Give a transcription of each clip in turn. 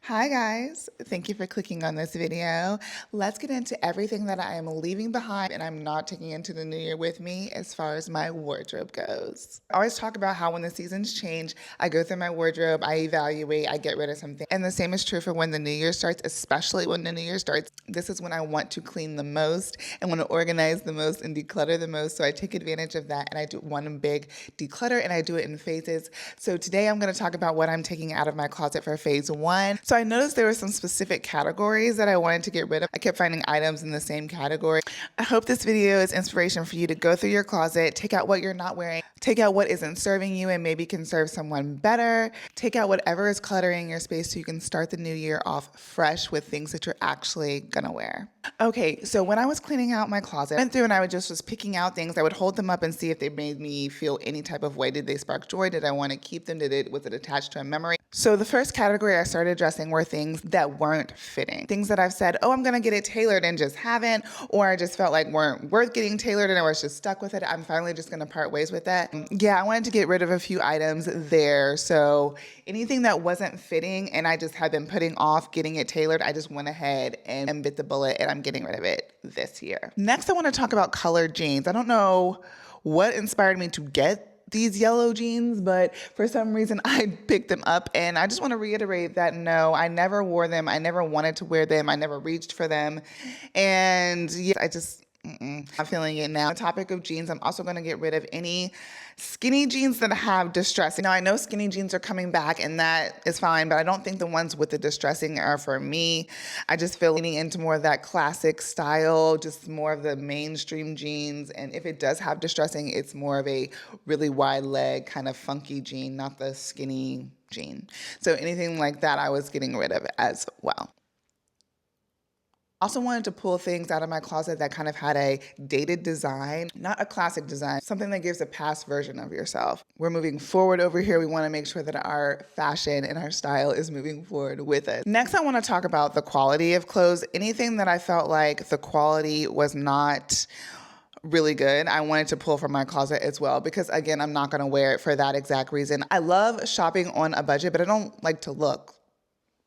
Hi guys, thank you for clicking on this video. Let's get into everything that I am leaving behind and I'm not taking into the new year with me as far as my wardrobe goes. I always talk about how when the seasons change, I go through my wardrobe, I evaluate, I get rid of something. And the same is true for when the new year starts, especially when the new year starts. This is when I want to clean the most and want to organize the most and declutter the most. So I take advantage of that and I do one big declutter and I do it in phases. So today I'm going to talk about what I'm taking out of my closet for phase one. So I noticed there were some specific categories that I wanted to get rid of. I kept finding items in the same category. I hope this video is inspiration for you to go through your closet, take out what you're not wearing, take out what isn't serving you and maybe can serve someone better, take out whatever is cluttering your space so you can start the new year off fresh with things that you're actually gonna wear. Okay, so when I was cleaning out my closet, I went through and I was picking out things. I would hold them up and see if they made me feel any type of way. Did they spark joy? Did I want to keep them? Was it attached to a memory? So the first category I started addressing were things that weren't fitting. Things that I've said, oh, I'm gonna get it tailored and just haven't, or I just felt like weren't worth getting tailored and I was just stuck with it. I'm finally just gonna part ways with that. Yeah, I wanted to get rid of a few items there. So anything that wasn't fitting and I just had been putting off getting it tailored, I just went ahead and bit the bullet and I'm getting rid of it this year. Next, I wanna talk about colored jeans. I don't know what inspired me to get these yellow jeans, but for some reason I picked them up and I just want to reiterate that no, I never wore them. I never wanted to wear them. I never reached for them. And yeah, I'm feeling it now. On the topic of jeans, I'm also going to get rid of any skinny jeans that have distressing. Now, I know skinny jeans are coming back and that is fine, but I don't think the ones with the distressing are for me. I just feel leaning into more of that classic style, just more of the mainstream jeans. And if it does have distressing, it's more of a really wide leg, kind of funky jean, not the skinny jean. So anything like that, I was getting rid of as well. Also wanted to pull things out of my closet that kind of had a dated design, not a classic design, something that gives a past version of yourself. We're moving forward over here. We want to make sure that our fashion and our style is moving forward with us. Next, I want to talk about the quality of clothes. Anything that I felt like the quality was not really good, I wanted to pull from my closet as well because again, I'm not going to wear it for that exact reason. I love shopping on a budget, but I don't like to look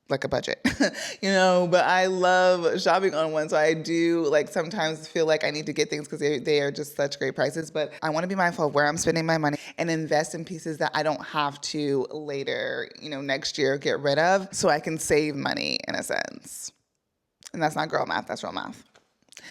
like a budget, but I love shopping on one. So I do sometimes feel like I need to get things because they are just such great prices, but I want to be mindful of where I'm spending my money and invest in pieces that I don't have to later, next year get rid of so I can save money in a sense. And that's not girl math, that's real math.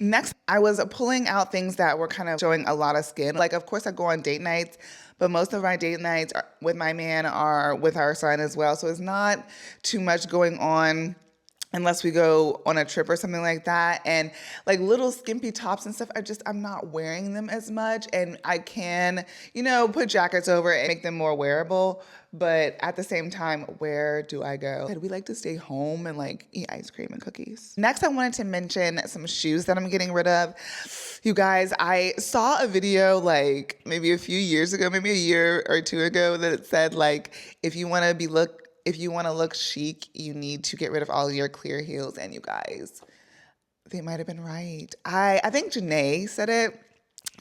Next, I was pulling out things that were kind of showing a lot of skin. Of course I go on date nights, but most of my date nights with my man are with our son as well. So it's not too much going on unless we go on a trip or something like that. And little skimpy tops and stuff, I'm not wearing them as much. And I can, put jackets over it and make them more wearable. But at the same time, where do I go? We like to stay home and eat ice cream and cookies. Next, I wanted to mention some shoes that I'm getting rid of. You guys, I saw a video maybe a few years ago, maybe a year or two ago, that it said if you want to look chic, you need to get rid of all your clear heels. And you guys, they might have been right. I think Janae said it.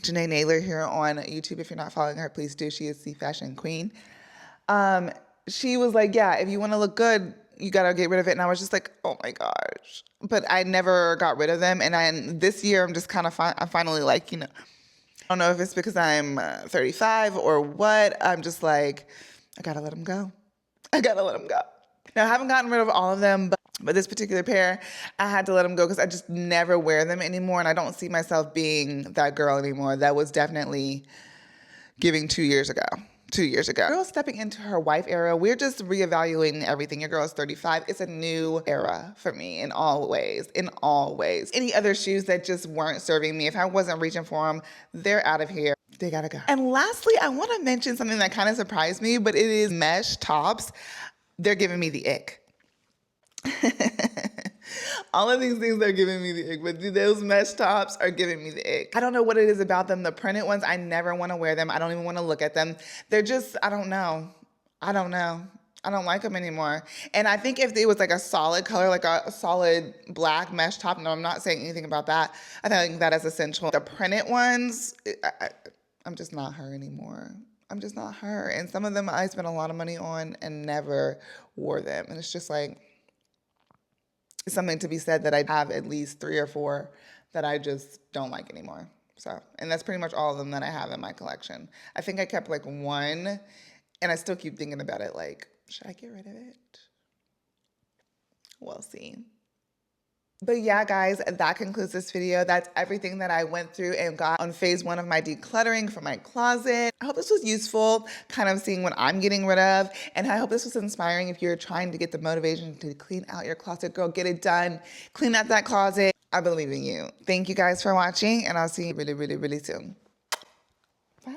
Janae Naylor here on YouTube. If you're not following her, please do. She is the fashion queen. She was like, yeah, if you want to look good, you got to get rid of it. And I was just like, oh my gosh. But I never got rid of them. And this year I'm just kind of, I'm finally I don't know if it's because I'm 35 or what. I'm just like, I got to let them go. I got to let them go. Now, I haven't gotten rid of all of them, but this particular pair, I had to let them go because I just never wear them anymore. And I don't see myself being that girl anymore. That was definitely giving 2 years ago. 2 years ago. Girl stepping into her wife era. We're just reevaluating everything. Your girl is 35. It's a new era for me in all ways, Any other shoes that just weren't serving me, if I wasn't reaching for them, they're out of here. They gotta go. And lastly, I wanna mention something that kind of surprised me, but it is mesh tops. They're giving me the ick. All of these things are giving me the ick, but those mesh tops are giving me the ick. I don't know what it is about them. The printed ones, I never want to wear them. I don't even want to look at them. They're just, I don't know. I don't like them anymore. And I think if it was a solid color, a solid black mesh top, no, I'm not saying anything about that. I think that is essential. The printed ones, I'm just not her anymore. I'm just not her. And some of them I spent a lot of money on and never wore them. And it's just something to be said that I have at least 3 or 4 that I just don't like anymore. So, and that's pretty much all of them that I have in my collection. I think I kept like one, and I still keep thinking about it like, should I get rid of it? We'll see. But yeah, guys, that concludes this video. That's everything that I went through and got on phase 1 of my decluttering for my closet. I hope this was useful, kind of seeing what I'm getting rid of. And I hope this was inspiring if you're trying to get the motivation to clean out your closet. Girl, get it done. Clean out that closet. I believe in you. Thank you guys for watching, and I'll see you really, really, really soon. Bye.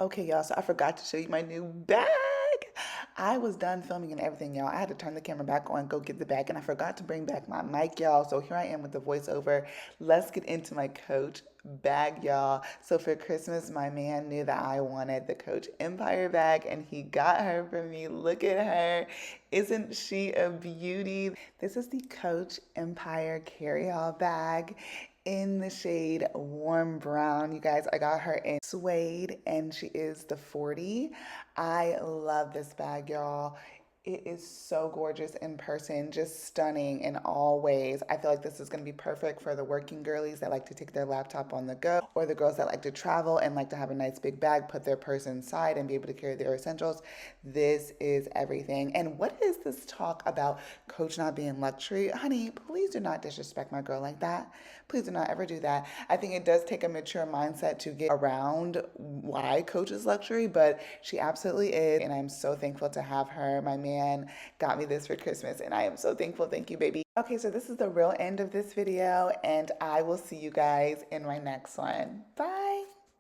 Okay, y'all, so I forgot to show you my new bag. I was done filming and everything, y'all. I had to turn the camera back on, go get the bag, and I forgot to bring back my mic, y'all. So here I am with the voiceover. Let's get into my Coach bag, y'all. So for Christmas, my man knew that I wanted the Coach Empire bag, and he got her for me. Look at her. Isn't she a beauty? This is the Coach Empire carry-all bag in the shade warm brown. You guys, I got her in suede, and she is the 40. I love this bag, y'all. It is so gorgeous in person, just stunning in all ways. I feel like this is going to be perfect for the working girlies that like to take their laptop on the go, or the girls that like to travel and like to have a nice big bag, put their purse inside and be able to carry their essentials. This is everything. And what is this talk about Coach not being luxury? Honey, please do not disrespect my girl like that. Please do not ever do that. I think it does take a mature mindset to get around why Coach is luxury, but she absolutely is. And I'm so thankful to have her. My man got me this for Christmas, and I am so thankful. Thank you, baby. Okay, so this is the real end of this video, and I will see you guys in my next one. Bye.